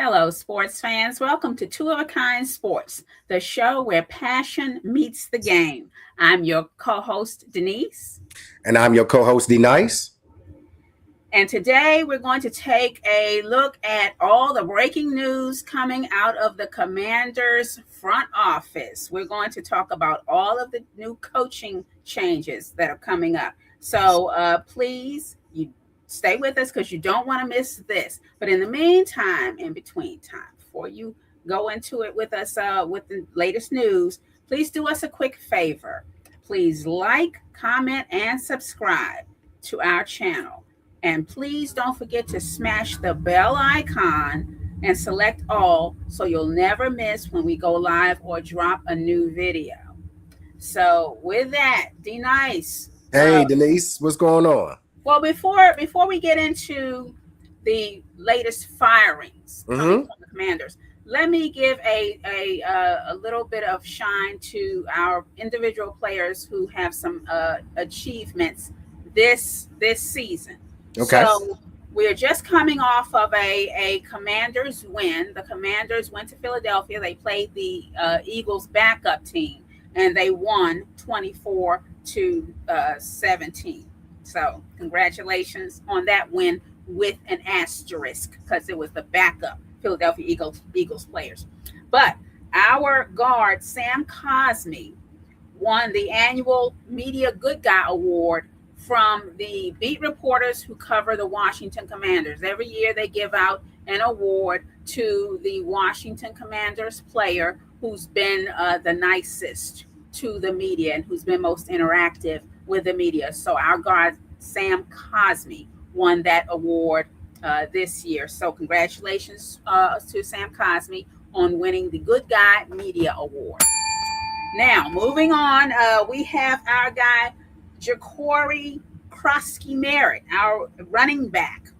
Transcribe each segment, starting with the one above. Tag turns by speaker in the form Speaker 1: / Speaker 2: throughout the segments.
Speaker 1: Hello, sports fans. Welcome to Two of a Kind Sports, the show where passion meets the game. I'm your co host, Denise.
Speaker 2: And I'm your co-host, D Nice.
Speaker 1: And today we're going to take a look at all the breaking news coming out of the Commanders front office. We're going to talk about all of the new coaching changes that are coming up. So please, you stay with us because you don't want to miss this. But in the meantime, in between time, before you go into it with us with the latest news, please do us a quick favor. Please like, comment, and subscribe to our channel. And please don't forget to smash the bell icon and select all so you'll never miss when we go live or drop a new video. So with that, D Nice.
Speaker 2: Hey, Denise, what's going on?
Speaker 1: Well, before we get into the latest firings coming from the Commanders, let me give a little bit of shine to our individual players who have some achievements this season.
Speaker 2: Okay.
Speaker 1: So we're just coming off of a Commanders win. The Commanders went to Philadelphia. They played the Eagles backup team, and they won 24-17. So congratulations on that win with an asterisk because it was the backup Philadelphia Eagles players. But our guard, Sam Cosmi, won the annual Media Good Guy Award from the beat reporters who cover the Washington Commanders. Every year they give out an award to the Washington Commanders player who's been the nicest to the media and who's been most interactive with the media. So our guard, Sam Cosmi, won that award this year. So congratulations to Sam Cosmi on winning the Good Guy Media Award. Now, moving on, we have our guy, Ja'Cory Krosky-Merritt, our running back,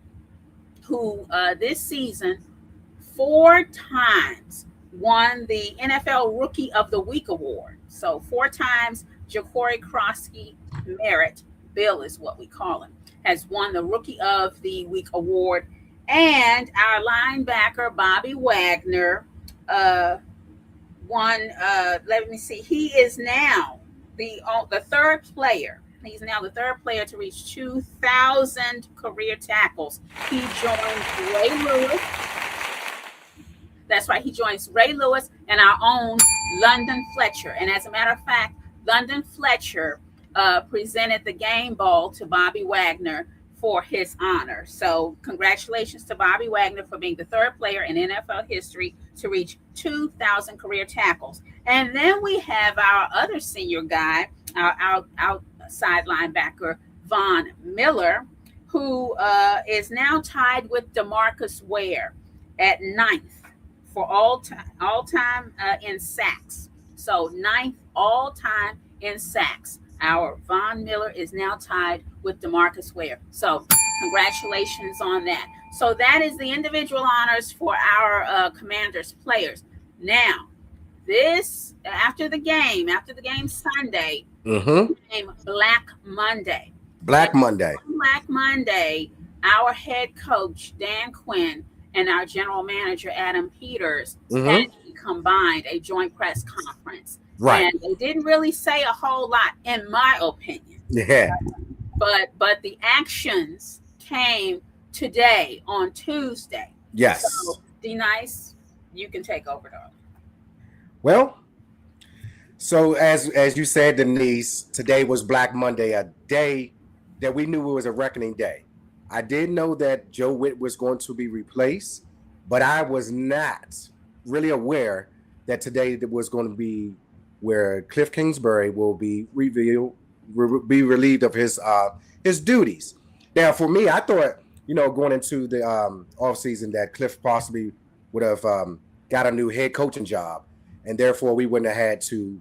Speaker 1: who this season 4 times won the NFL Rookie of the Week award. So 4 times Ja'Cory Krosky-Merritt, Bill is what we call him, has won the Rookie of the Week award. And our linebacker, Bobby Wagner, won, let me see, he is now the third player. He's now the third player to reach 2,000 career tackles. He joins Ray Lewis. That's right. He joins Ray Lewis and our own London Fletcher. And as a matter of fact, London Fletcher presented the game ball to Bobby Wagner for his honor. So congratulations to Bobby Wagner for being the third player in NFL history to reach 2,000 career tackles. And then we have our other senior guy, our outside linebacker, Von Miller, who is now tied with DeMarcus Ware at 9th for all time in sacks. So 9th all time in sacks. Our Von Miller is now tied with DeMarcus Ware. So congratulations on that. So that is the individual honors for our Commanders players. Now, this after the game Sunday, came Black Monday.
Speaker 2: Black Monday,
Speaker 1: our head coach, Dan Quinn, and our general manager, Adam Peters, had combined a joint press conference.
Speaker 2: Right.
Speaker 1: And they didn't really say a whole lot, in my opinion.
Speaker 2: Yeah.
Speaker 1: But the actions came today on Tuesday.
Speaker 2: Yes.
Speaker 1: So, D Nice, you can take over, though.
Speaker 2: Well, so as you said, Denise, today was Black Monday, a day that we knew it was a reckoning day. I did know that Joe Whitt was going to be replaced, but I was not really aware that today was going to be where Kliff Kingsbury will be relieved of his duties. Now, for me, I thought, going into the offseason that Kliff possibly would have got a new head coaching job, and therefore we wouldn't have had to,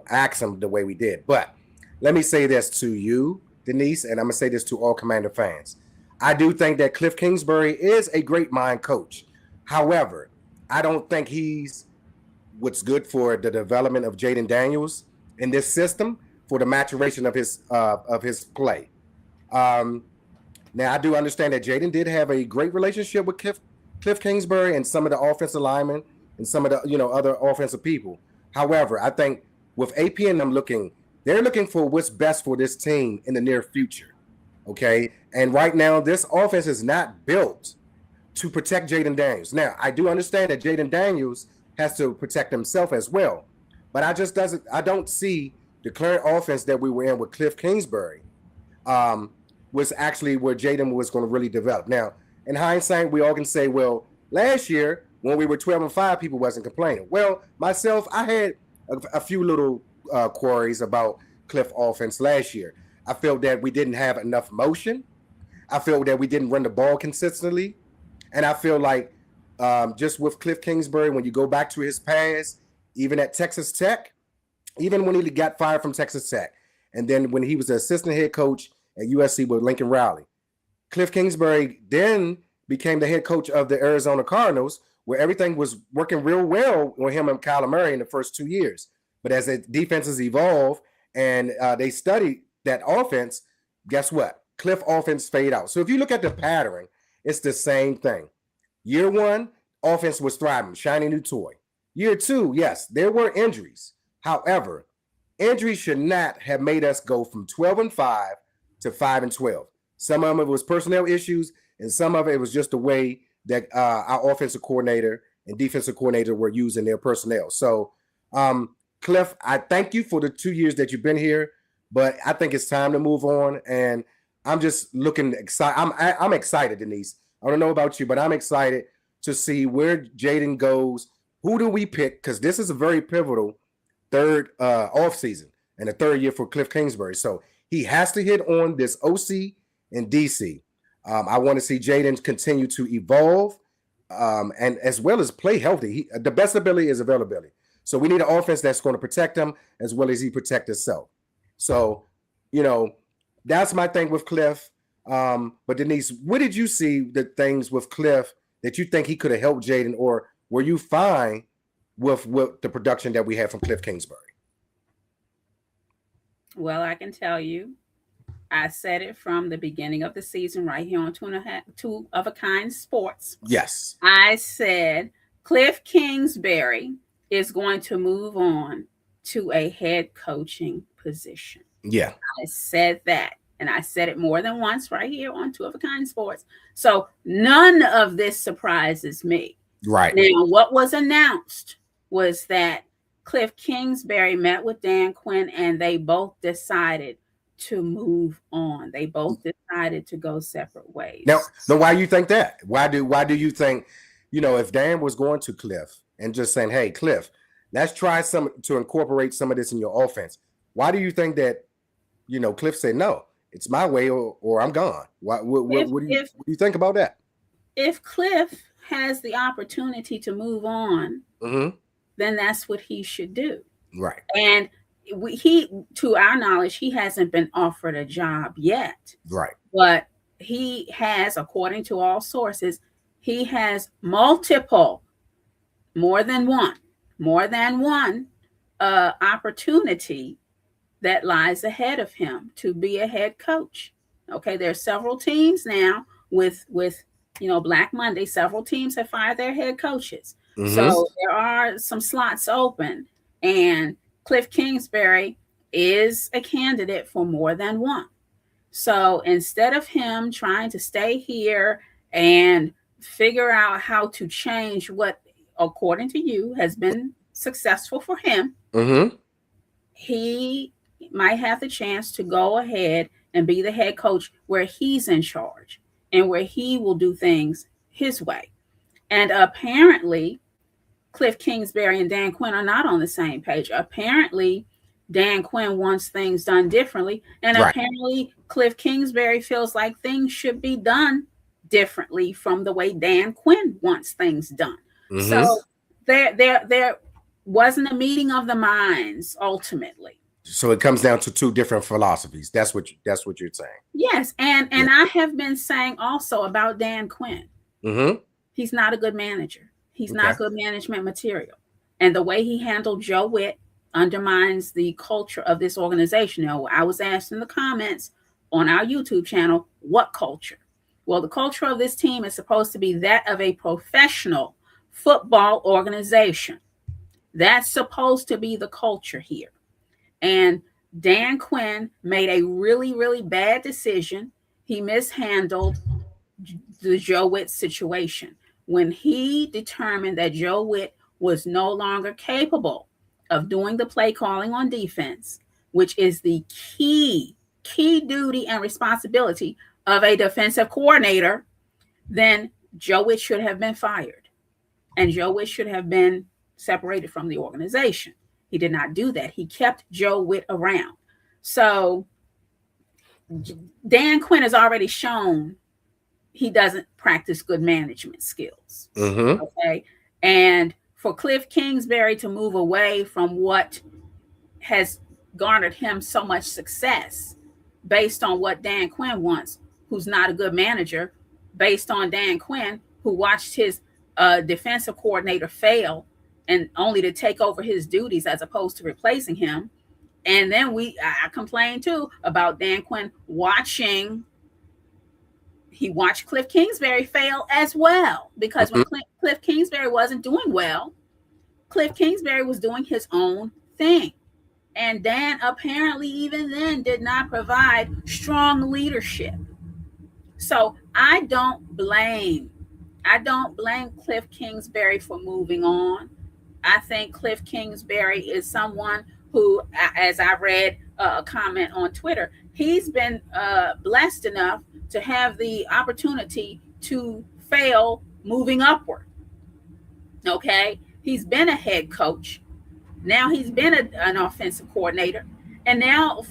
Speaker 2: ask him the way we did. But let me say this to you, Denise, and I'm going to say this to all Commander fans. I do think that Kliff Kingsbury is a great mind coach. However, I don't think he's what's good for the development of Jaden Daniels in this system for the maturation of his play. Now, I do understand that Jaden did have a great relationship with Kliff Kingsbury and some of the offensive linemen and some of the other offensive people. However, I think with AP and them they're looking for what's best for this team in the near future. Okay, and right now this offense is not built to protect Jaden Daniels. Now, I do understand that Jaden Daniels has to protect himself as well, but I don't see the current offense that we were in with Kliff Kingsbury was actually where Jaden was going to really develop. Now, in hindsight, we all can say, well, last year when we were 12-5, people wasn't complaining. Well, myself, I had a few little queries about Kliff offense last year. I felt that we didn't have enough motion. I felt that we didn't run the ball consistently. And I feel like just with Kliff Kingsbury, when you go back to his past, even at Texas Tech, even when he got fired from Texas Tech, and then when he was the assistant head coach at USC with Lincoln Riley, Kliff Kingsbury then became the head coach of the Arizona Cardinals, where everything was working real well with him and Kyler Murray in the first 2 years. But as the defenses evolve and they study that offense, guess what? Kliff offense fade out. So if you look at the pattern, it's the same thing. Year one, offense was thriving, shiny new toy. Year two, yes, there were injuries. However, injuries should not have made us go from 12-5 to 5-12. Some of it was personnel issues, and some of it was just the way that our offensive coordinator and defensive coordinator were using their personnel. So, Kliff, I thank you for the 2 years that you've been here, but I think it's time to move on. And I'm just looking excited. I'm excited, Denise. I don't know about you, but I'm excited to see where Jaden goes. Who do we pick? Because this is a very pivotal third off season and a third year for Kliff Kingsbury. So he has to hit on this OC and DC. I want to see Jaden continue to evolve and as well as play healthy. The best ability is availability. So we need an offense that's going to protect him as well as he protect himself. So, that's my thing with Kliff. But Denise, what did you see the things with Kliff that you think he could have helped Jaden, or were you fine with the production that we had from Kliff Kingsbury?
Speaker 1: Well, I can tell you, I said it from the beginning of the season right here on Two of a Kind Sports.
Speaker 2: Yes.
Speaker 1: I said Kliff Kingsbury is going to move on to a head coaching position.
Speaker 2: Yeah.
Speaker 1: I said that. And I said it more than once right here on Two of a Kind Sports. So none of this surprises me.
Speaker 2: Right.
Speaker 1: Now, what was announced was that Kliff Kingsbury met with Dan Quinn and they both decided to move on. They both decided to go separate ways.
Speaker 2: Now, why do you think that? Why do you think, if Dan was going to Kliff and just saying, hey, Kliff, let's try to incorporate some of this in your offense. Why do you think that, Kliff said, no, it's my way or I'm gone? What do you think about that?
Speaker 1: If Kliff has the opportunity to move on, then that's what he should do.
Speaker 2: Right.
Speaker 1: And to our knowledge, he hasn't been offered a job yet.
Speaker 2: Right.
Speaker 1: But he has, according to all sources, he has multiple, more than one opportunity that lies ahead of him to be a head coach. Okay, there are several teams now with Black Monday. Several teams have fired their head coaches. So there are some slots open, and Kliff Kingsbury is a candidate for more than one. So instead of him trying to stay here and figure out how to change what, according to you, has been successful for him, he might have the chance to go ahead and be the head coach where he's in charge and where he will do things his way. And apparently, Kliff Kingsbury and Dan Quinn are not on the same page. Apparently, Dan Quinn wants things done differently. And apparently, Kliff Kingsbury feels like things should be done differently from the way Dan Quinn wants things done. So there wasn't a meeting of the minds ultimately.
Speaker 2: So it comes down to two different philosophies. That's what you're saying.
Speaker 1: Yes, and I have been saying also about Dan Quinn. He's not a good manager. He's not good management material. And the way he handled Joe Whitt undermines the culture of this organization. I was asked in the comments on our YouTube channel, what culture? Well, the culture of this team is supposed to be that of a professional football organization. That's supposed to be the culture here. And Dan Quinn made a really, really bad decision. He mishandled the Joe Whitt situation when he determined that Joe Whitt was no longer capable of doing the play calling on defense, which is the key duty and responsibility of a defensive coordinator. Then Joe Whitt should have been fired, and Joe Whitt should have been separated from the organization. He did not do that. He kept Joe Whitt around. So Dan Quinn has already shown he doesn't practice good management skills.
Speaker 2: Mm-hmm.
Speaker 1: Okay. And for Kliff Kingsbury to move away from what has garnered him so much success based on what Dan Quinn wants, who's not a good manager, based on Dan Quinn, who watched his defensive coordinator fail and only to take over his duties as opposed to replacing him. And then I complained too about Dan Quinn he watched Kliff Kingsbury fail as well, because when Kliff Kingsbury wasn't doing well, Kliff Kingsbury was doing his own thing. And Dan apparently even then did not provide strong leadership. So I don't blame Kliff Kingsbury for moving on. I think Kliff Kingsbury is someone who, as I read a comment on Twitter, he's been blessed enough to have the opportunity to fail moving upward. Okay, he's been a head coach. Now he's been an offensive coordinator, and now,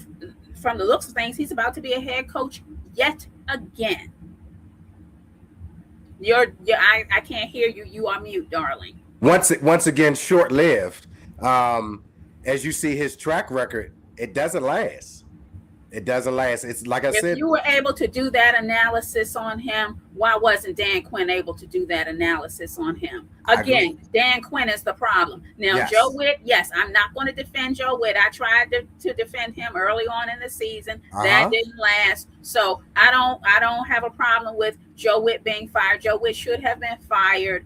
Speaker 1: from the looks of things, he's about to be a head coach yet again. I can't hear you. You are mute, darling.
Speaker 2: Once again, short-lived. As you see his track record, it doesn't last. It doesn't last. It's like I said.
Speaker 1: If you were able to do that analysis on him, why wasn't Dan Quinn able to do that analysis on him? Again, Dan Quinn is the problem. Now, yes. Joe Whitt, yes, I'm not going to defend Joe Whitt. I tried to defend him early on in the season. That didn't last. So I don't have a problem with Joe Whitt being fired. Joe Whitt should have been fired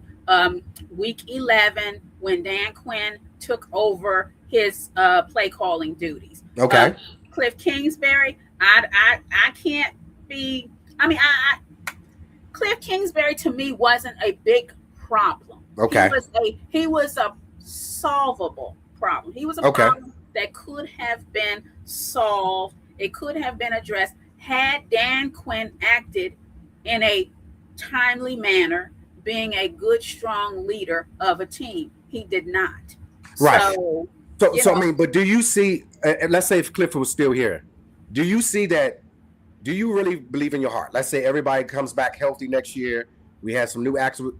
Speaker 1: week 11 when Dan Quinn took over his play calling duties.
Speaker 2: Okay.
Speaker 1: Kliff Kingsbury, I can't be. I mean, Kliff Kingsbury to me wasn't a big problem.
Speaker 2: Okay.
Speaker 1: He was a solvable problem. He was a problem that could have been solved. It could have been addressed had Dan Quinn acted in a timely manner, being a good, strong leader of a team. He did not.
Speaker 2: Right. So I mean, but do you see? Let's say if Kliff was still here, do you see that? Do you really believe in your heart? Let's say everybody comes back healthy next year. We have some new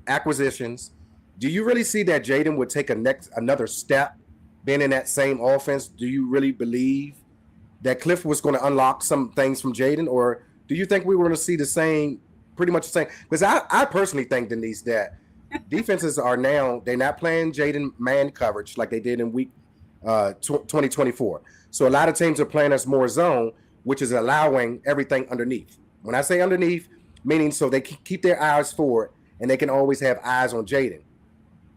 Speaker 2: acquisitions. Do you really see that Jaden would take another step, being in that same offense? Do you really believe that Kliff was going to unlock some things from Jaden, or do you think we were going to see pretty much the same? Because I personally think, Denise, that defenses are now, they're not playing Jaden man coverage like they did in week 2024. So a lot of teams are playing us more zone, which is allowing everything underneath. When I say underneath, meaning so they keep their eyes forward and they can always have eyes on Jaden.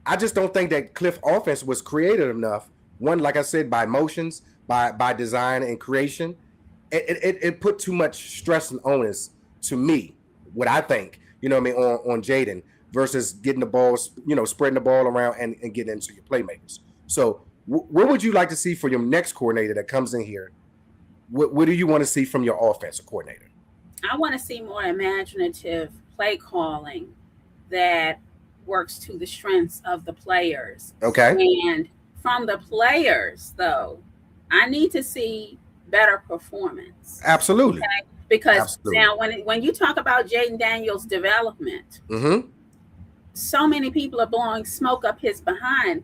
Speaker 2: I just don't think that Kliff offense was creative enough. One, like I said, by motions, by design and creation, it put too much stress and onus to me. What I think, on Jaden versus getting the ball, spreading the ball around and getting into your playmakers. So what would you like to see for your next coordinator that comes in here? What do you want to see from your offensive coordinator?
Speaker 1: I want to see more imaginative play calling that works to the strengths of the players.
Speaker 2: Okay.
Speaker 1: And from the players, though, I need to see better performance.
Speaker 2: Absolutely.
Speaker 1: Okay? Because now when you talk about Jaden Daniels' development, so many people are blowing smoke up his behind.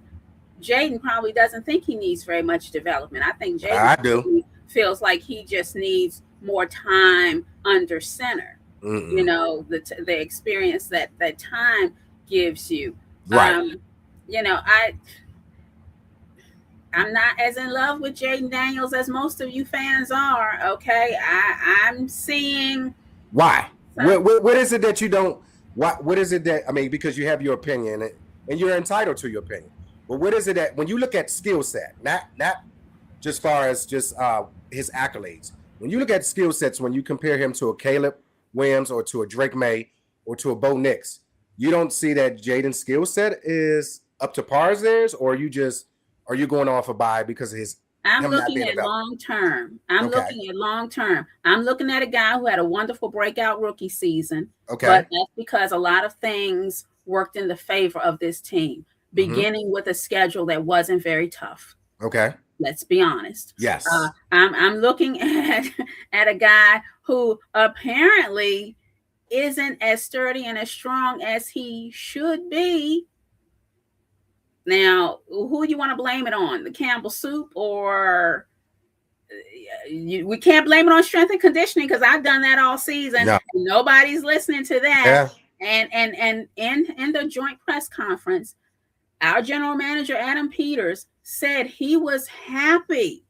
Speaker 1: Jaden probably doesn't think he needs very much development. I think Jaden feels like he just needs more time under center. The experience that time gives you.
Speaker 2: Right.
Speaker 1: I'm not as in love with Jaden Daniels as most of you fans are. Okay, I'm seeing
Speaker 2: why.
Speaker 1: So
Speaker 2: What is it that you don't? What is it that I mean? Because you have your opinion and you're entitled to your opinion. But what is it that when you look at skill set, not just far as just his accolades, when you look at skill sets, when you compare him to a Caleb Williams or to a Drake May or to a Bo Nix, you don't see that Jaden's skill set is up to par as theirs, or are you going off a buy because of
Speaker 1: I'm
Speaker 2: him not
Speaker 1: looking
Speaker 2: being
Speaker 1: at
Speaker 2: available?
Speaker 1: long term. I'm
Speaker 2: Okay.
Speaker 1: looking at long term. I'm looking at a guy who had a wonderful breakout rookie season,
Speaker 2: Okay.
Speaker 1: but that's because a lot of things worked in the favor of this team,
Speaker 2: Mm-hmm.
Speaker 1: beginning with a schedule that wasn't very tough.
Speaker 2: Okay.
Speaker 1: Let's be honest.
Speaker 2: Yes.
Speaker 1: I'm looking at a guy who apparently isn't as sturdy and as strong as he should be. Now, who do you want to blame it on? The Campbell soup, or we can't blame it on strength and conditioning, because I've done that all season.
Speaker 2: No.
Speaker 1: Nobody's listening to that.
Speaker 2: Yeah.
Speaker 1: And in the joint press conference, our general manager Adam Peters said he was happy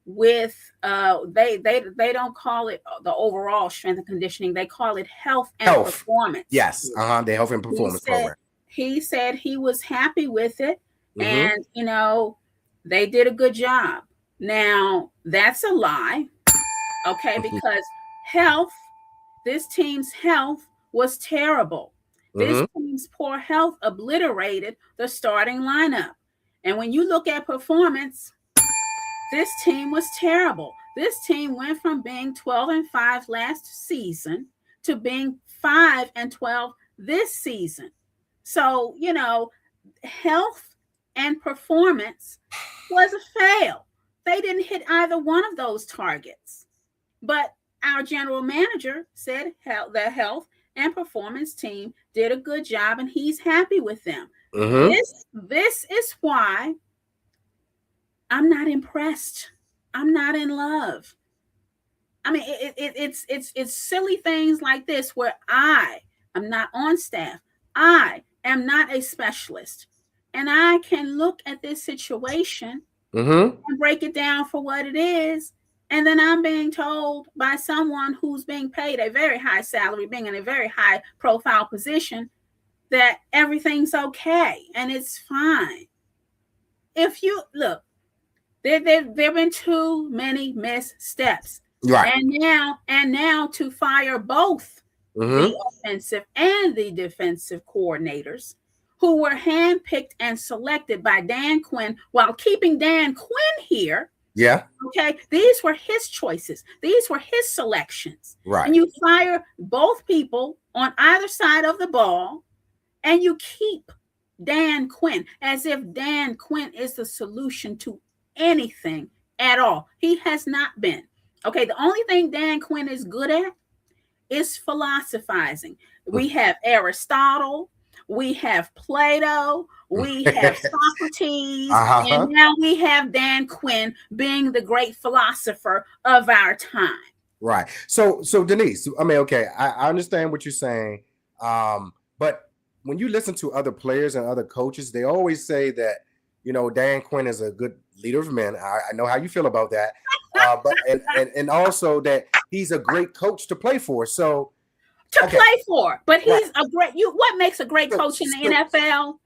Speaker 1: with they don't call it the overall strength and conditioning, they call it health and performance.
Speaker 2: Yes. The health and performance program.
Speaker 1: He said he was happy with it,
Speaker 2: Mm-hmm.
Speaker 1: and they did a good job. Now that's a lie, okay? Because this team's health was terrible. This team's poor health obliterated the starting lineup. And when you look at performance, this team was terrible. This team went from being 12-5 last season to being 5-12 this season. So, health and performance was a fail. They didn't hit either one of those targets. But our general manager said the health and performance team did a good job, and he's happy with them.
Speaker 2: Mm-hmm.
Speaker 1: This is why I'm not impressed. I'm not in love. I mean, it's silly things like this where I am not on staff. I am not a specialist, and I can look at this situation and break it down for what it is. And then I'm being told by someone who's being paid a very high salary, being in a very high profile position, that everything's okay and it's fine. If you look, there have been too many missteps.
Speaker 2: Right.
Speaker 1: And now to fire both the offensive and the defensive coordinators who were handpicked and selected by Dan Quinn while keeping Dan Quinn here.
Speaker 2: Yeah.
Speaker 1: Okay. These were his choices. These were his selections.
Speaker 2: Right.
Speaker 1: And you fire both people on either side of the ball, and you keep Dan Quinn as if Dan Quinn is the solution to anything at all. He has not been. Okay. The only thing Dan Quinn is good at is philosophizing. We have Aristotle. We have Plato, we have Socrates, and now we have Dan Quinn being the great philosopher of our time.
Speaker 2: Right. So Denise, I mean, okay, I understand what you're saying, but when you listen to other players and other coaches, they always say that, Dan Quinn is a good leader of men. I know how you feel about that, but and also that he's a great coach to play for. So.
Speaker 1: Play for, but he's a great. What makes a great coach in the NFL?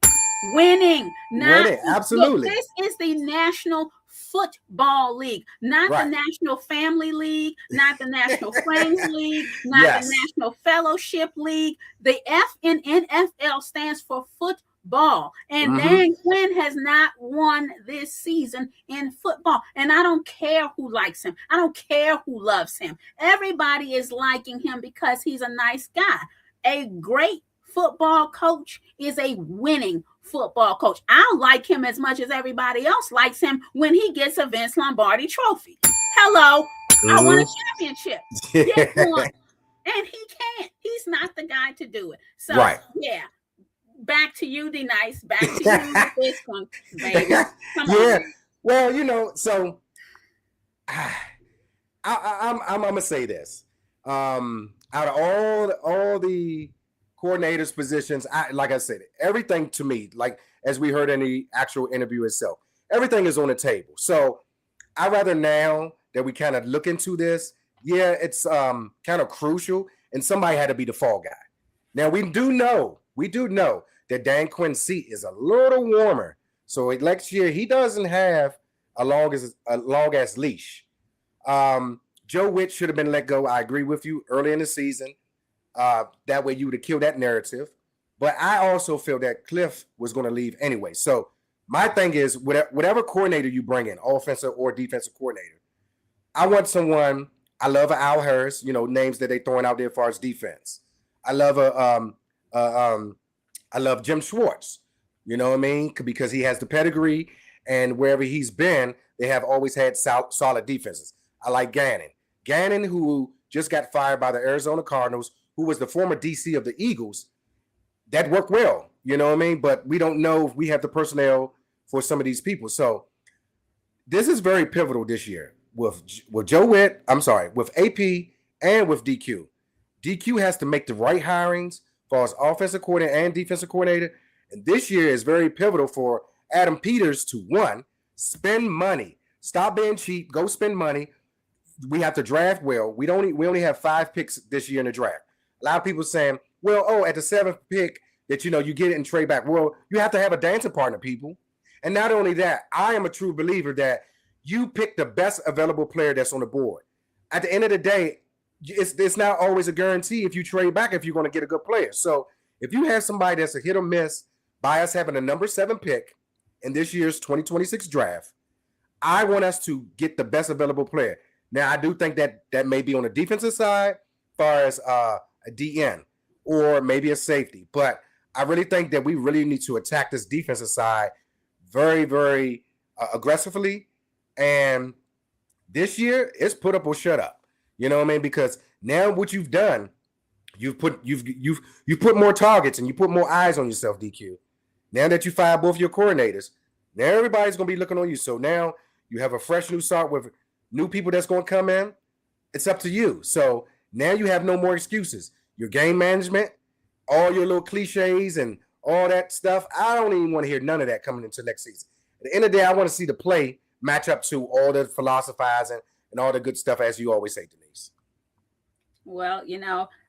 Speaker 1: Winning,
Speaker 2: winning. Absolutely.
Speaker 1: Look, this is the National Football League, not the National Family League, not the National Friends League, not the National Fellowship League. The F in NFL stands for football, and Dan Quinn has not won this season in football. And I don't care who likes him. I don't care who loves him. Everybody is liking him because he's a nice guy. A great football coach is a winning football coach. I like him as much as everybody else likes him when he gets a Vince Lombardi trophy. Hello, I won a championship. And he can't. He's not the guy to do it. So, back to you, D-Nice. Back to you with this one, baby. Come on.
Speaker 2: Well, so I'm gonna say this. Out of all the coordinators positions, like I said, everything to me, like as we heard in the actual interview itself, everything is on the table. So I rather now that we kind of look into this, it's kind of crucial. and somebody had to be the fall guy. Now we do know that Dan Quinn's seat is a little warmer. So next year he doesn't have a long as leash. Joe Whitt should have been let go. I agree with you early in the season. That way you would have killed that narrative. But I also feel that Kliff was going to leave anyway. So my thing is, whatever coordinator you bring in, offensive or defensive coordinator, I want someone. I love Al Harris. Names that they throwing out there as far as defense. I love I love Jim Schwartz. You know what I mean? Because he has the pedigree, and wherever he's been, they have always had solid defenses. I like Gannon, who just got fired by the Arizona Cardinals, who was the former DC of the Eagles. That worked well, you know what I mean? But we don't know if we have the personnel for some of these people. So this is very pivotal this year with Joe Whitt, with AP and with DQ. DQ has to make the right hirings for his offensive coordinator and defensive coordinator. And this year is very pivotal for Adam Peters to, one, spend money. Stop being cheap. Go spend money. We have to draft well. We only have 5 picks this year in the draft. A lot of people saying, well, at the 7th pick that, you get it and trade back. Well, you have to have a dancing partner, people. And not only that, I am a true believer that you pick the best available player that's on the board. At the end of the day, it's not always a guarantee if you trade back if you're going to get a good player. So if you have somebody that's a hit or miss by us having a number 7 pick in this year's 2026 draft, I want us to get the best available player. Now, I do think that may be on the defensive side, as far as a DN or maybe a safety. But I really think that we really need to attack this defensive side very, very aggressively. And this year, it's put up or shut up. You know what I mean? Because now what you've done, you've put more targets and you put more eyes on yourself, DQ. Now that you fired both your coordinators, now everybody's going to be looking on you. So now you have a fresh new start with new people that's going to come in. It's up to you. So now you have no more excuses. Your game management, all your little cliches and all that stuff, I don't even want to hear none of that coming into next season. At the end of the day, I want to see the play match up to all the philosophizing and all the good stuff, as you always say, Denise.
Speaker 1: Well,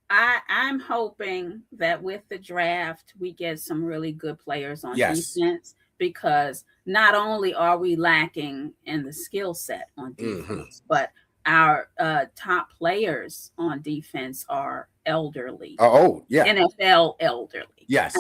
Speaker 1: I'm hoping that with the draft, we get some really good players on defense, because not only are we lacking in the skill set on defense, but our top players on defense are elderly.
Speaker 2: Oh, yeah.
Speaker 1: NFL elderly.
Speaker 2: Yes.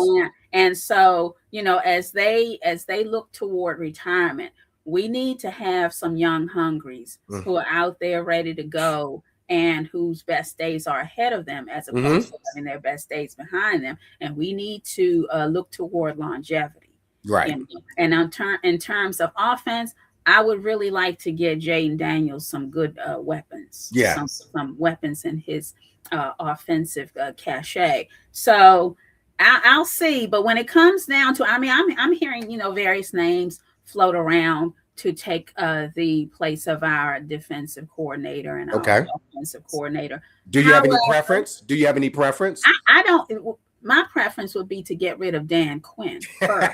Speaker 1: And so, as they look toward retirement, we need to have some young hungries who are out there ready to go and whose best days are ahead of them, as opposed to having their best days behind them. And we need to look toward longevity.
Speaker 2: Right.
Speaker 1: And in terms of offense, I would really like to get Jaden Daniels some good weapons.
Speaker 2: Yeah.
Speaker 1: Some weapons in his offensive cachet. So I'll see. But when it comes down to, I'm hearing, various names float around to take the place of our defensive coordinator and our offensive coordinator.
Speaker 2: Do you have any preference?
Speaker 1: I don't. My preference would be to get rid of Dan Quinn first.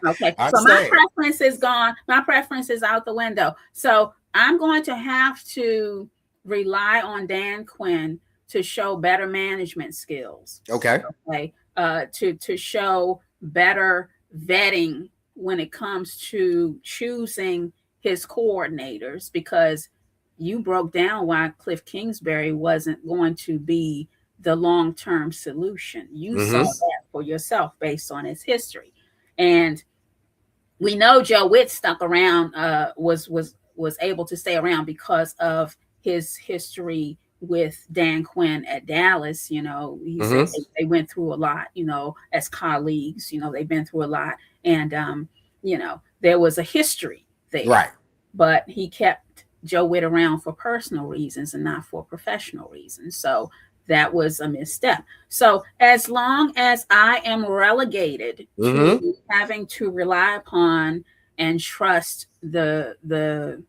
Speaker 1: Okay. So my preference is gone. My preference is out the window. So I'm going to have to rely on Dan Quinn to show better management skills.
Speaker 2: Okay.
Speaker 1: To show better vetting when it comes to choosing his coordinators, because you broke down why Kliff Kingsbury wasn't going to be the long-term solution. You saw that for yourself based on his history. And we know Joe Whitt stuck around, was able to stay around because of his history with Dan Quinn at Dallas. He said they went through a lot, as colleagues, they've been through a lot. And, there was a history there.
Speaker 2: Right.
Speaker 1: But he kept Joe Whitt around for personal reasons and not for professional reasons. So that was a misstep. So as long as I am relegated to having to rely upon and trust the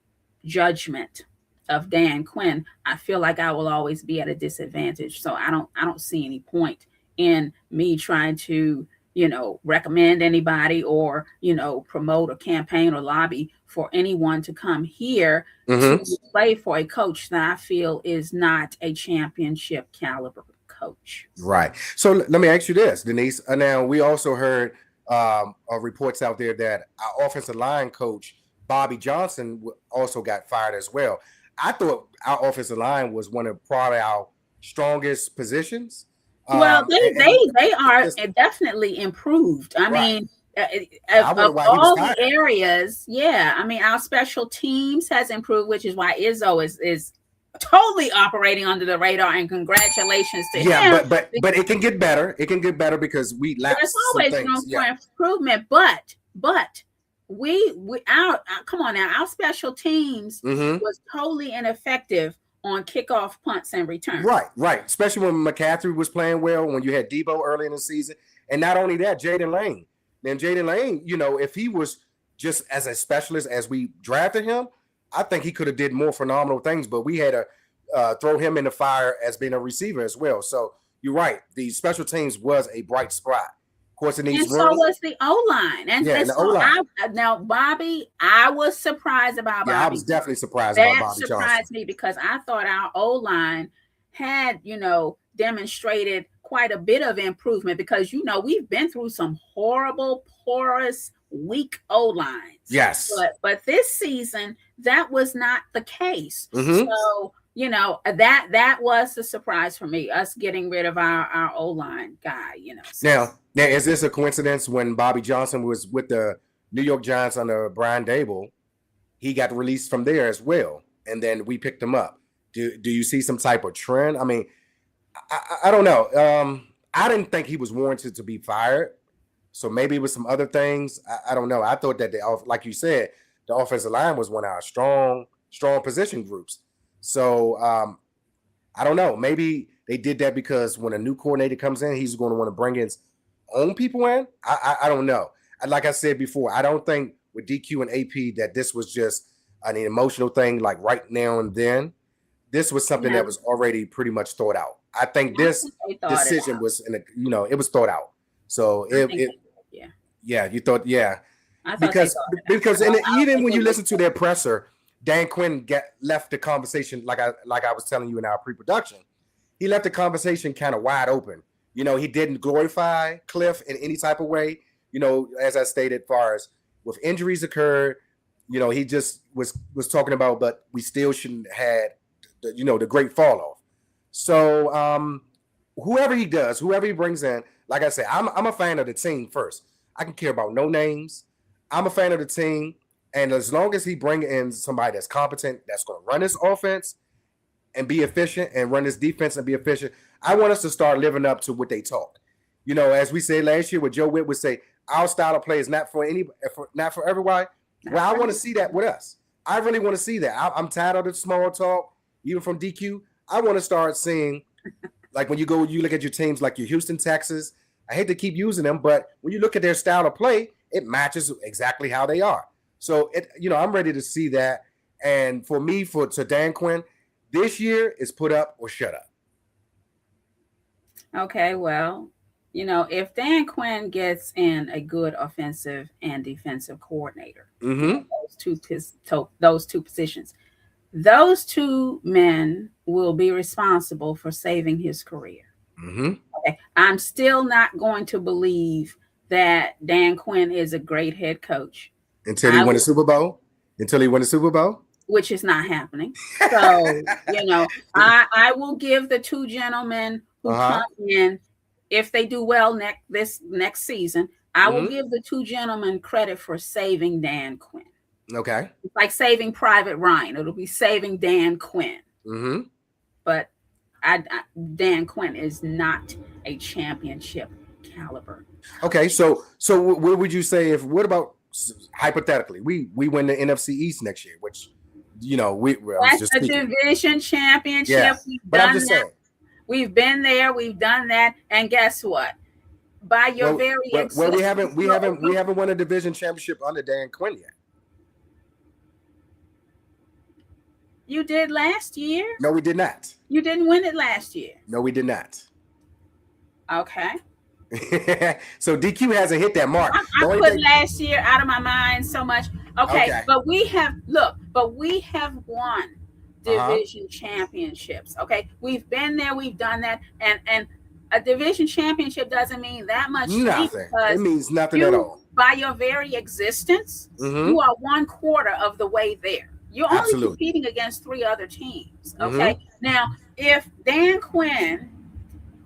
Speaker 1: judgment of Dan Quinn, I feel like I will always be at a disadvantage. So I don't see any point in me trying to, recommend anybody or, promote a campaign or lobby for anyone to come here to play for a coach that I feel is not a championship caliber coach.
Speaker 2: Right. So let me ask you this, Denise. Now we also heard reports out there that our offensive line coach Bobby Johnson also got fired as well. I thought our offensive line was one of probably our strongest positions.
Speaker 1: Well, they are
Speaker 2: just,
Speaker 1: definitely improved. I
Speaker 2: right.
Speaker 1: mean,
Speaker 2: I wonder
Speaker 1: of
Speaker 2: why he was
Speaker 1: all the
Speaker 2: fired.
Speaker 1: areas, yeah. I mean, our special teams has improved, which is why Izzo is totally operating under the radar. And congratulations to
Speaker 2: Yeah,
Speaker 1: him.
Speaker 2: but it can get better. It can get better because we
Speaker 1: There's
Speaker 2: lapsed some
Speaker 1: always
Speaker 2: things.
Speaker 1: room for
Speaker 2: Yeah.
Speaker 1: improvement, but we our come on now, our special teams
Speaker 2: Mm-hmm.
Speaker 1: was totally ineffective on kickoff, punts, and returns.
Speaker 2: Right. Especially when McCaffrey was playing well, when you had Debo early in the season. And not only that, Jaden Lane. Then Jaden Lane, if he was just as a specialist as we drafted him, I think he could have did more phenomenal things. But we had to throw him in the fire as being a receiver as well. So you're right. The special teams was a bright spot. Of course, it needs
Speaker 1: and so was the O-line. And
Speaker 2: the
Speaker 1: so
Speaker 2: O-line.
Speaker 1: now Bobby, I was surprised about Bobby.
Speaker 2: I was definitely surprised about Bobby Johnson.
Speaker 1: That surprised me because I thought our O-line had, demonstrated quite a bit of improvement because, we've been through some horrible, porous, weak O-lines.
Speaker 2: Yes.
Speaker 1: But this season, that was not the case.
Speaker 2: Mm-hmm.
Speaker 1: So, that was a surprise for me, us getting rid of our O-line guy, So.
Speaker 2: Now, is this a coincidence when Bobby Johnson was with the New York Giants under Brian Dable? He got released from there as well, and then we picked him up. Do you see some type of trend? I mean, I don't know. I didn't think he was warranted to be fired, so maybe it was some other things. I don't know. I thought that like you said, the offensive line was one of our strong position groups. So I don't know. Maybe they did that because when a new coordinator comes in, he's going to want to bring his own people in. I don't know. Like I said before, I don't think with DQ and AP that this was just an emotional thing like right now and then. This was something that was already pretty much thought out. I think this decision was it was thought out. So you thought because even when you listen to their presser, Dan Quinn left the conversation like I was telling you in our pre-production. He left the conversation kind of wide open. He didn't glorify Kliff in any type of way. As I stated, far as with injuries occurred, he just was talking about, but we still shouldn't have had the great fall off. So whoever he brings in, like I said, I'm a fan of the team first. I can care about no names. I'm a fan of the team. And as long as he bring in somebody that's competent, that's going to run his offense and be efficient and run his defense and be efficient, I want us to start living up to what they taught. As we said last year, what Joe Whitt would say, our style of play is not for everybody. Well, I want to see that with us. I really want to see that. I'm tired of the small talk, even from DQ. I want to start seeing, like when you look at your teams like your Houston Texans. I hate to keep using them, but when you look at their style of play, it matches exactly how they are. So I'm ready to see that. And for me, to Dan Quinn, this year is put up or shut up.
Speaker 1: Okay, well, if Dan Quinn gets in a good offensive and defensive coordinator, those two positions, those two men will be responsible for saving his career.
Speaker 2: Mm-hmm.
Speaker 1: Okay, I'm still not going to believe that Dan Quinn is a great head coach
Speaker 2: until he won a Super Bowl. Which
Speaker 1: is not happening. So I will give the two gentlemen who come in, if they do well this next season, I will give the two gentlemen credit for saving Dan Quinn.
Speaker 2: Okay.
Speaker 1: It's like saving Private Ryan. It'll be saving Dan Quinn.
Speaker 2: Mm-hmm.
Speaker 1: But Dan Quinn is not a championship caliber.
Speaker 2: Okay, so what would you say what about hypothetically we win the NFC East next year, which
Speaker 1: that's a division championship.
Speaker 2: Yeah. But I'm just saying.
Speaker 1: We've been there, we've done that, and guess what? By your
Speaker 2: we haven't won a division championship under Dan Quinn yet.
Speaker 1: You did last year?
Speaker 2: No, we did not.
Speaker 1: You didn't win it last year?
Speaker 2: No, we did not.
Speaker 1: Okay.
Speaker 2: So DQ hasn't hit that mark.
Speaker 1: I put last year out of my mind so much. Okay. But we have won division championships. Okay, we've been there, we've done that, and a division championship doesn't mean that much to me
Speaker 2: Nothing. It
Speaker 1: because
Speaker 2: means nothing at
Speaker 1: you,
Speaker 2: all.
Speaker 1: by your very existence, you are 1/4 of the way there. You're only
Speaker 2: Absolutely.
Speaker 1: competing against 3 other teams.
Speaker 2: Mm-hmm.
Speaker 1: Okay, now if Dan Quinn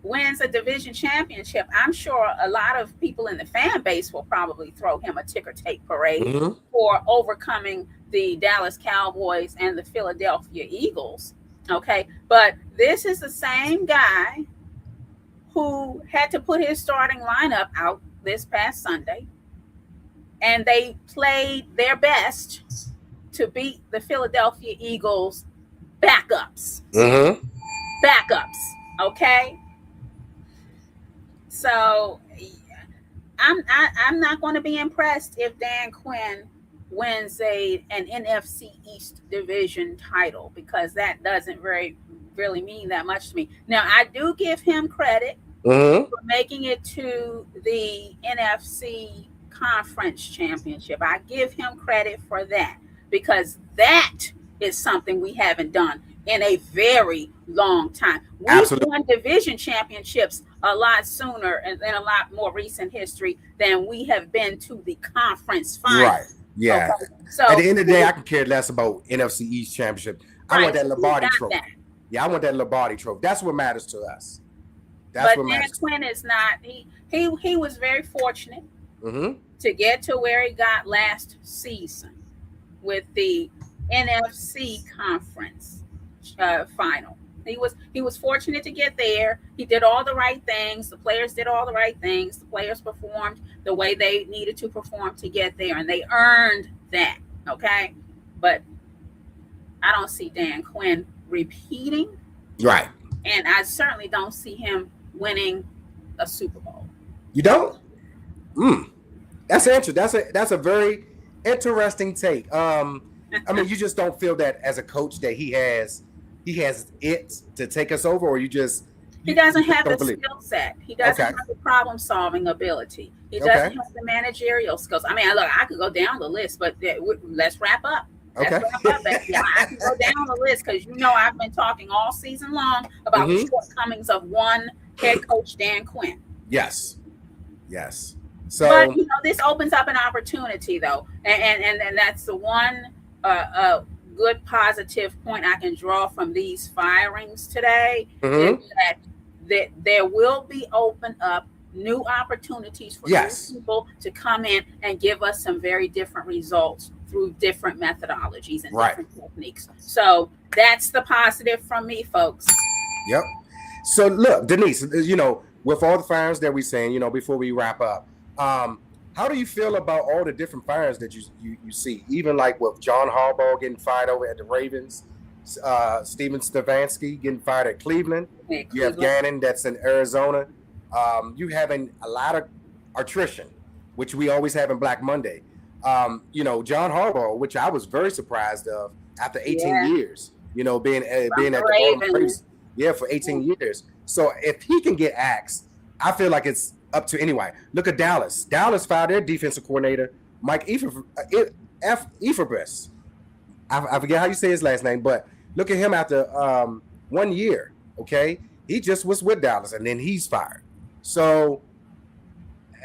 Speaker 1: wins a division championship, I'm sure a lot of people in the fan base will probably throw him a ticker tape parade
Speaker 2: Mm-hmm.
Speaker 1: for overcoming the Dallas Cowboys and the Philadelphia Eagles. Okay, but this is the same guy who had to put his starting lineup out this past Sunday, and they played their best to beat the Philadelphia Eagles backups.
Speaker 2: Mm-hmm.
Speaker 1: Okay? So I'm not going to be impressed if Dan Quinn wins an NFC East division title, because that doesn't really mean that much to me. Now, I do give him credit for making it to the NFC Conference Championship. I give him credit for that, because that is something we haven't done in a very long time. We've won division championships a lot sooner and in a lot more recent history than we have been to the conference final.
Speaker 2: Right. Yeah. Okay. So at the end of the day, I can care less about NFC East championship. I want that Lombardi trophy. Yeah, I want that Lombardi trophy. That's what matters to us.
Speaker 1: That's what matters. But Dan Quinn is not. He was very fortunate to get to where he got last season with the NFC conference final. He was fortunate to get there. He did all the right things. The players did all the right things. The players performed the way they needed to perform to get there, and they earned that. Okay, but I don't see Dan Quinn repeating.
Speaker 2: Right.
Speaker 1: And I certainly don't see him winning a Super Bowl.
Speaker 2: You don't? That's interesting. That's a very interesting take. I mean, you just don't feel that as a coach that he has it to take us over, or he
Speaker 1: doesn't have the skill set. He doesn't have the problem solving ability. He doesn't have the managerial skills. I mean, look, I could go down the list, but let's wrap up. I can go down the list, because I've been talking all season long about the shortcomings of one head coach, Dan Quinn.
Speaker 2: Yes. So,
Speaker 1: but this opens up an opportunity, though, and that's the one good positive point I can draw from these firings today, is that there will be open up new opportunities for new people to come in and give us some very different results through different methodologies and different techniques. So that's the positive from me, folks.
Speaker 2: Yep. So look, Denise, with all the firings that we're saying, before we wrap up, how do you feel about all the different firings that you see? Even like with John Harbaugh getting fired over at the Ravens, Steven Stefanski getting fired at Cleveland. You have Gannon that's in Arizona. You having a lot of attrition, which we always have in Black Monday. John Harbaugh, which I was very surprised of after 18 years, being at the Ravens, for 18 years. So if he can get axed, I feel like it's up to anyway. Look at Dallas. Dallas fired their defensive coordinator, Mike Eberflus. I forget how you say his last name, but look at him after 1 year. Okay, he just was with Dallas, and then he's fired. So,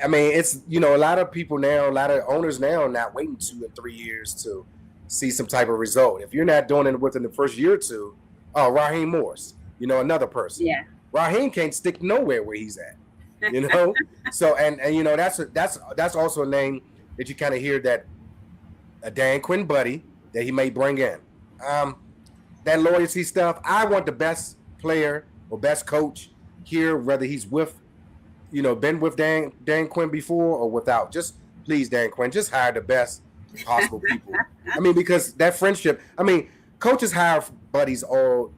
Speaker 2: I mean, it's a lot of people now, a lot of owners now, not waiting 2 or 3 years to see some type of result. If you're not doing it within the first year or two, Raheem Morris, another person.
Speaker 1: Yeah,
Speaker 2: Raheem can't stick nowhere where he's at. So and that's also a name that you kind of hear, that a Dan Quinn buddy that he may bring in. That loyalty stuff. I want the best player or best coach here, whether he's with, been with Dan Quinn before or without. Just please, Dan Quinn, just hire the best possible people. I mean, because that friendship. I mean, coaches hire buddies all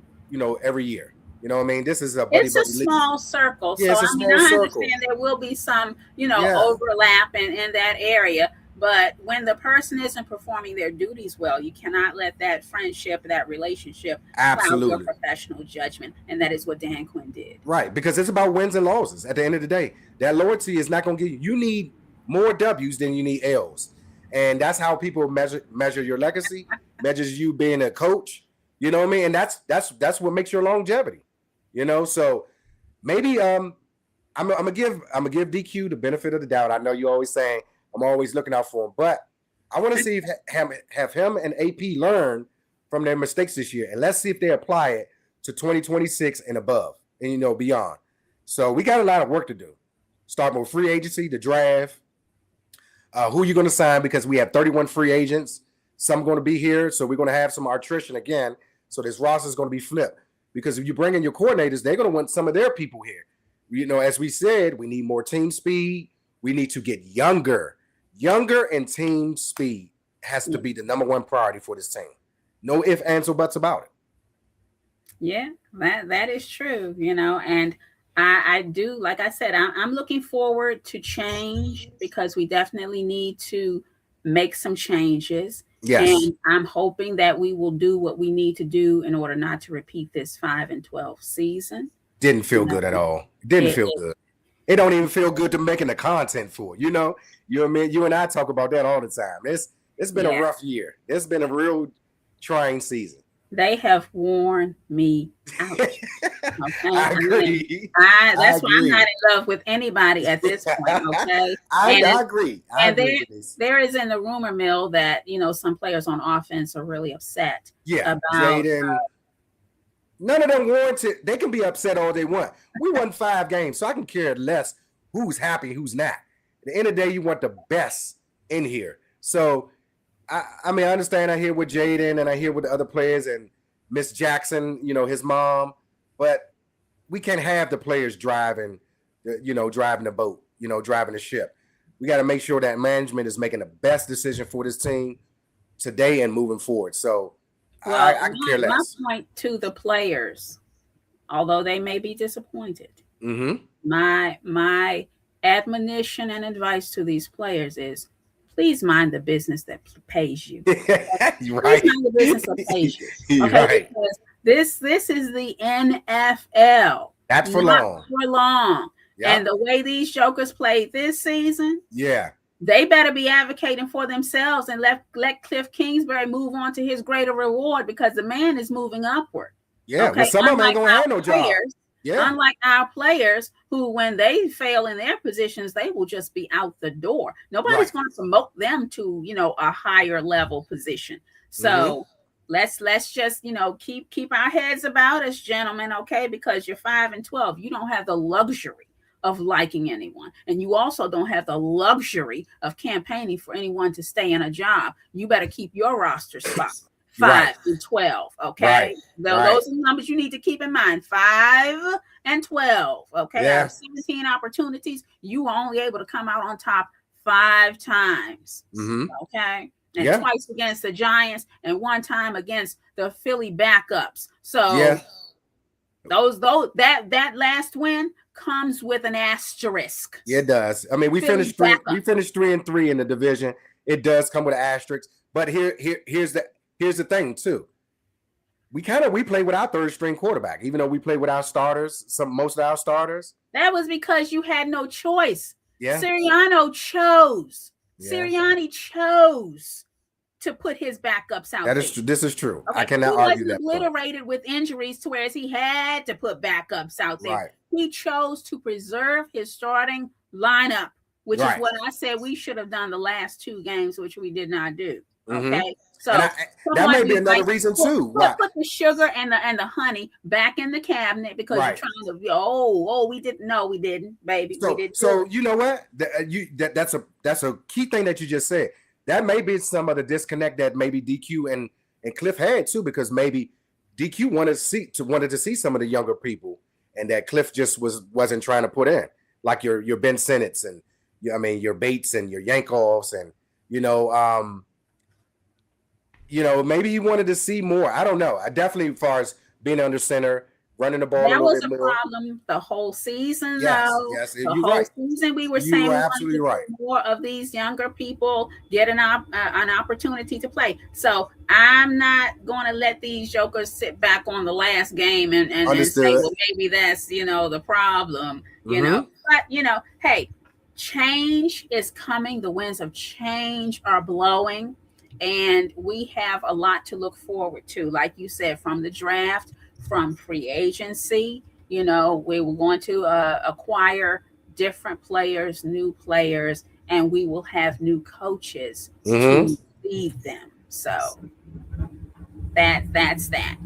Speaker 2: every year. This is
Speaker 1: it's a small circle. So I understand there will be some, overlap in that area. But when the person isn't performing their duties well, you cannot let that friendship, that relationship, cloud your professional judgment. And that is what Dan Quinn did.
Speaker 2: Right, because it's about wins and losses. At the end of the day, that loyalty is not going to give you. You need more W's than you need L's, and that's how people measure your legacy. Measures you being a coach. You know what I mean? And that's what makes your longevity. You know, so maybe I'm gonna give DQ the benefit of the doubt. I know you're always saying I'm always looking out for him, but I want to see if have him and AP learn from their mistakes this year, and let's see if they apply it to 2026 and above, and beyond. So we got a lot of work to do. Starting with free agency, the draft, who you're going to sign, because we have 31 free agents. Some going to be here, so we're going to have some attrition again. So this roster is going to be flipped, because if you bring in your coordinators, they're going to want some of their people here. As we said, we need more team speed. We need to get younger, and team speed has to be the number one priority for this team. No ifs, ands, or buts about it.
Speaker 1: Yeah, that is true, and I do, like I said, I'm looking forward to change, because we definitely need to make some changes.
Speaker 2: Yes.
Speaker 1: And I'm hoping that we will do what we need to do in order not to repeat this 5-12 season.
Speaker 2: Didn't feel good at all. Didn't feel good. It don't even feel good to making the content for it. You know what I mean? You and I talk about that all the time. It's been a rough year. It's been a real trying season.
Speaker 1: They have worn me out. Okay?
Speaker 2: I agree.
Speaker 1: That's why I'm not in love with anybody at this point. Okay,
Speaker 2: I agree.
Speaker 1: There is in the rumor mill that some players on offense are really upset.
Speaker 2: Yeah,
Speaker 1: about
Speaker 2: Jaden. None of them warranted. They can be upset all they want. We won 5 games, so I can care less who's happy, who's not. At the end of the day, you want the best in here. So. I mean, I understand. I hear with Jaden and I hear with the other players and Miss Jackson, his mom, but we can't have the players driving the boat, driving the ship. We got to make sure that management is making the best decision for this team today and moving forward. So I can care less.
Speaker 1: My point to the players, although they may be disappointed, my admonition and advice to these players is, please mind the business that pays you.
Speaker 2: You're right.
Speaker 1: Please mind the business that pays you. Okay,
Speaker 2: right.
Speaker 1: Because this is the NFL.
Speaker 2: That's for long.
Speaker 1: For long.
Speaker 2: Yep.
Speaker 1: And the way these jokers played this season,
Speaker 2: they
Speaker 1: better be advocating for themselves and let Kliff Kingsbury move on to his greater reward, because the man is moving upward.
Speaker 2: Yeah, okay? Well, some of them ain't gonna have no job.
Speaker 1: Yeah. Unlike our players who, when they fail in their positions, they will just be out the door. Nobody's going to promote them to, a higher level position. So let's just, keep our heads about us, gentlemen, okay? Because you're 5-12. You don't have the luxury of liking anyone. And you also don't have the luxury of campaigning for anyone to stay in a job. You better keep your roster spot. 5-12. Okay. Those are the numbers you need to keep in mind. 5-12. Okay. Out of 17 opportunities, you were only able to come out on top 5 times. Okay. And twice against the Giants and 1 time against the Philly backups. So that last win comes with an asterisk.
Speaker 2: Yeah, it does. I mean, we finished 3-3 in the division. It does come with an asterisk. But here's the thing too. We play with our third string quarterback, even though we play with our starters, most of our starters.
Speaker 1: That was because you had no choice.
Speaker 2: Yeah.
Speaker 1: Sirianni chose to put his backups out.
Speaker 2: This is true.
Speaker 1: Okay.
Speaker 2: I cannot argue that.
Speaker 1: He wasn't obliterated with injuries to whereas he had to put backups out there.
Speaker 2: Right.
Speaker 1: He chose to preserve his starting lineup, which is what I said we should have done the last 2 games, which we did not do. Okay. So
Speaker 2: that may be another reason too.
Speaker 1: Put the sugar and the honey back in the cabinet, because you're trying to we didn't, baby.
Speaker 2: So,
Speaker 1: we didn't.
Speaker 2: So you know what? That's a key thing that you just said. That may be some of the disconnect that maybe DQ and Kliff had too, because maybe DQ wanted to see some of the younger people, and that Kliff just wasn't trying to put in, like your Ben Sinnott's and your Bates and your Yankoffs and maybe he wanted to see more. I don't know. I definitely, as far as being under center, running the ball
Speaker 1: that
Speaker 2: a little bit more.
Speaker 1: That was a problem the whole season,
Speaker 2: yes,
Speaker 1: though.
Speaker 2: Yes,
Speaker 1: the whole season we were saying
Speaker 2: you were absolutely right.
Speaker 1: More of these younger people get an opportunity to play. So I'm not going to let these jokers sit back on the last game and say, well, maybe that's, the problem, you know. But, hey, change is coming. The winds of change are blowing. And we have a lot to look forward to, like you said, from the draft, from free agency. We were going to acquire different players, new players, and we will have new coaches
Speaker 2: Mm-hmm.
Speaker 1: to lead them. So that's that.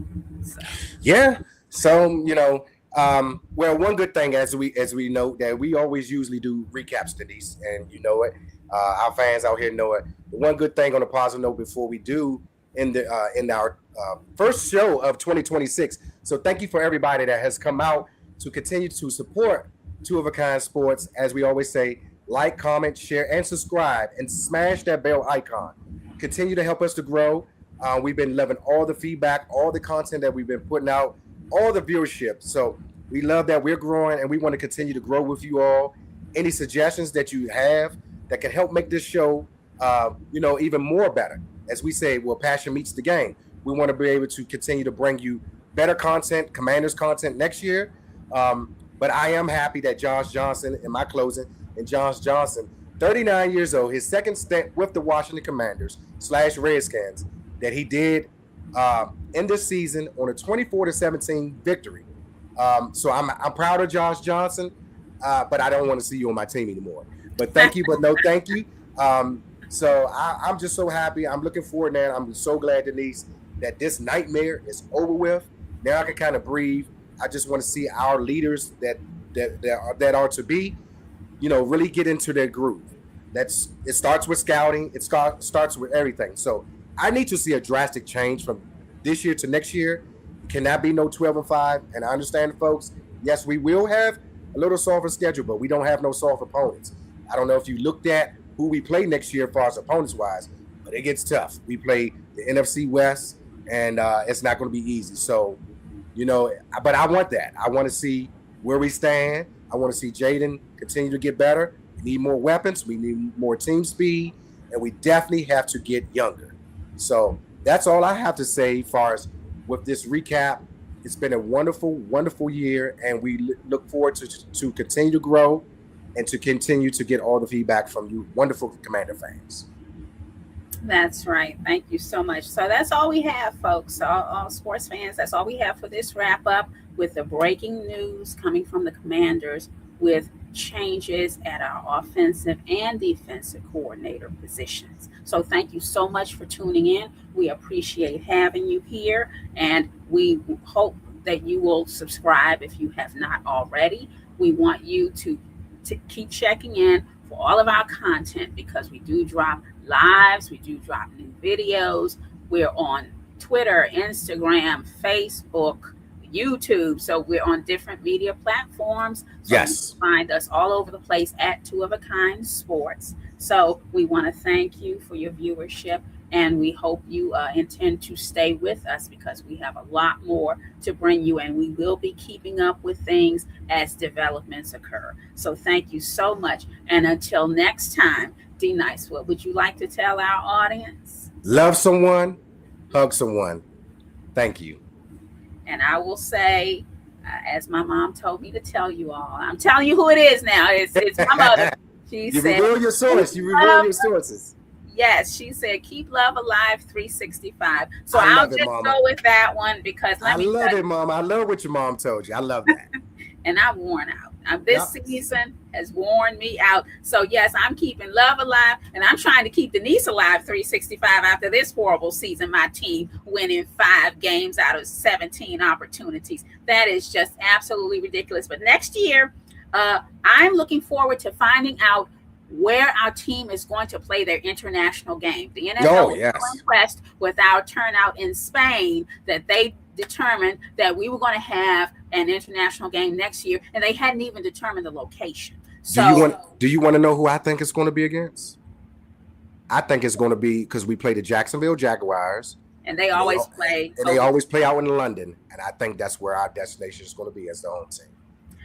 Speaker 1: So
Speaker 2: Yeah. So well, one good thing as we know that we always usually do recaps, Denise, and you know it. Our fans out here know it. The one good thing on a positive note before we do in our first show of 2026. So thank you for everybody that has come out to continue to support Two of a Kind Sports. As we always say, like, comment, share, and subscribe, and smash that bell icon. Continue to help us to grow. We've been loving all the feedback, all the content that we've been putting out, all the viewership. So we love that we're growing, and we want to continue to grow with you all. Any suggestions that you have that can help make this show, even more better? As we say, well, passion meets the game. We want to be able to continue to bring you better content, Commanders content next year. But I am happy that Josh Johnson, in my closing, and Josh Johnson, 39 years old, his second stint with the Washington Commanders / Redskins, that he did in this season on a 24-17 victory. So I'm proud of Josh Johnson, but I don't want to see you on my team anymore. But thank you, but no thank you. So I'm just so happy. I'm looking forward now. I'm so glad, Denise, that this nightmare is over with. Now I can kind of breathe. I just want to see our leaders that are to be, really get into their groove. It starts with scouting. It starts with everything. So I need to see a drastic change from this year to next year. It cannot be no 12-5. And I understand, folks. Yes, we will have a little softer schedule, but we don't have no soft opponents. I don't know if you looked at who we play next year as far as opponents wise, but it gets tough. We play the NFC West, and it's not going to be easy. So, but I want that. I want to see where we stand. I want to see Jaden continue to get better. We need more weapons. We need more team speed, and we definitely have to get younger. So that's all I have to say as far as with this recap. It's been a wonderful, wonderful year, and we look forward to continue to grow and to continue to get all the feedback from you wonderful Commander fans.
Speaker 1: that's right. Thank you so much. So that's all we have, folks. All sports fans, that's all we have for this wrap up with the breaking news coming from the Commanders with changes at our offensive and defensive coordinator positions. So thank you so much for tuning in. We appreciate having you here, and we hope that you will subscribe if you have not already. We want you to keep checking in for all of our content because we do drop lives, we do drop new videos. We're on Twitter, Instagram, Facebook, YouTube. So we're on different media platforms. So
Speaker 2: Yes.
Speaker 1: you can find us all over the place at Two of a Kind Sports. So we want to thank you for your viewership, and we hope you intend to stay with us because we have a lot more to bring you, and we will be keeping up with things as developments occur. So thank you so much. And until next time, D Nice, what would you like to tell our audience?
Speaker 2: Love someone, hug someone. Thank you.
Speaker 1: And I will say, as my mom told me to tell you all, I'm telling you who it is now. It's my mother. She
Speaker 2: You
Speaker 1: said,
Speaker 2: reveal your source. You reveal your sources.
Speaker 1: yes, she said, keep love alive 365. So
Speaker 2: I
Speaker 1: I'll
Speaker 2: love it,
Speaker 1: just
Speaker 2: Mama.
Speaker 1: go with that one because
Speaker 2: I love it, Mom. I love what your mom told you. I love that.
Speaker 1: and I'm worn out. This
Speaker 2: Yep.
Speaker 1: season has worn me out. So yes, I'm keeping love alive, and I'm trying to keep Denise alive 365 after this horrible season. My team winning 5 games out of 17 opportunities. That is just absolutely ridiculous. But next year, I'm looking forward to finding out where our team is going to play their international game. The NFL was so impressed with our turnout in Spain that they determined that we were going to have an international game next year, and they hadn't even determined the location. So,
Speaker 2: do you want to know who I think it's going to be against? I think it's going to be because we play the Jacksonville Jaguars,
Speaker 1: and they always play.
Speaker 2: And they always play out in London, and I think that's where our destination is going to be as the home team.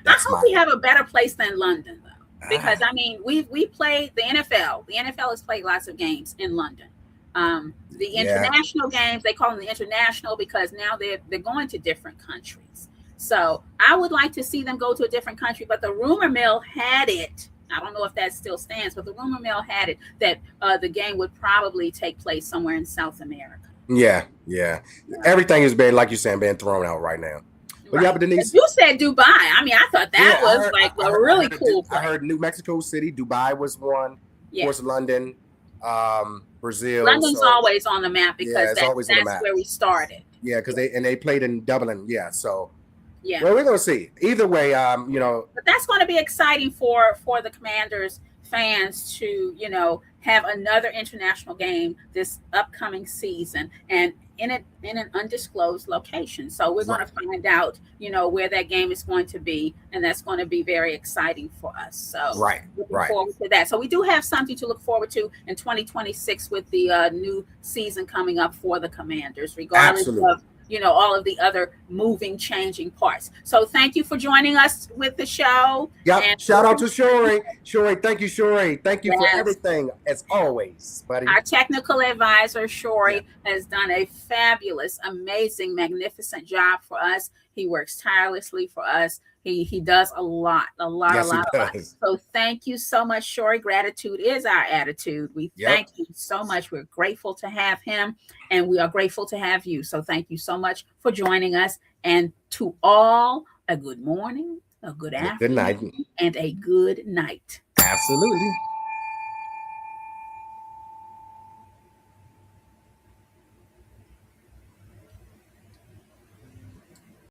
Speaker 1: I hope we have a better place than London, though, because I mean we played the NFL. The NFL has played lots of games in London. The international games, they call them the international because now they're going to different countries. So I would like to see them go to a different country, but the rumor mill had it I don't know if that still stands, but the rumor mill had it that the game would probably take place somewhere in South America.
Speaker 2: Yeah.
Speaker 1: Yeah.
Speaker 2: Everything has been, like you're saying, being thrown out right now. But yeah,
Speaker 1: Right.
Speaker 2: but Denise,
Speaker 1: You said Dubai. I mean, I thought that
Speaker 2: yeah,
Speaker 1: was like a really cool
Speaker 2: I
Speaker 1: place.
Speaker 2: heard New Mexico City, Dubai was one. Of
Speaker 1: Yeah.
Speaker 2: course, London, Brazil.
Speaker 1: London's
Speaker 2: So
Speaker 1: always on the map because
Speaker 2: it's always on the
Speaker 1: that's
Speaker 2: map.
Speaker 1: where we started.
Speaker 2: Yeah, because they played in Dublin. Yeah, so
Speaker 1: Yeah.
Speaker 2: well, we're gonna see. Either way, you know,
Speaker 1: But that's going to be exciting for the Commanders fans to, you know, have another international game this upcoming season, and in an undisclosed location. So we're going to find out, you know, where that game is going to be, and that's going to be very exciting for us. So looking forward to that. So we do have something to look forward to in 2026 with the new season coming up for the Commanders, regardless of, you know, all of the other moving, changing parts. So thank you for joining us with the show.
Speaker 2: Yep.
Speaker 1: And
Speaker 2: shout out to Shori. Shori, thank you, Shori. Thank you for everything, as always, buddy.
Speaker 1: Our technical advisor, Shori, has done a fabulous, amazing, magnificent job for us. He works tirelessly for us. He does a lot. So thank you so much, Shori. Gratitude is our attitude. We thank you so much. We're grateful to have him, and we are grateful to have you. So thank you so much for joining us. And to all, a good morning, a good afternoon,
Speaker 2: good night,
Speaker 1: and a good night.
Speaker 2: Absolutely.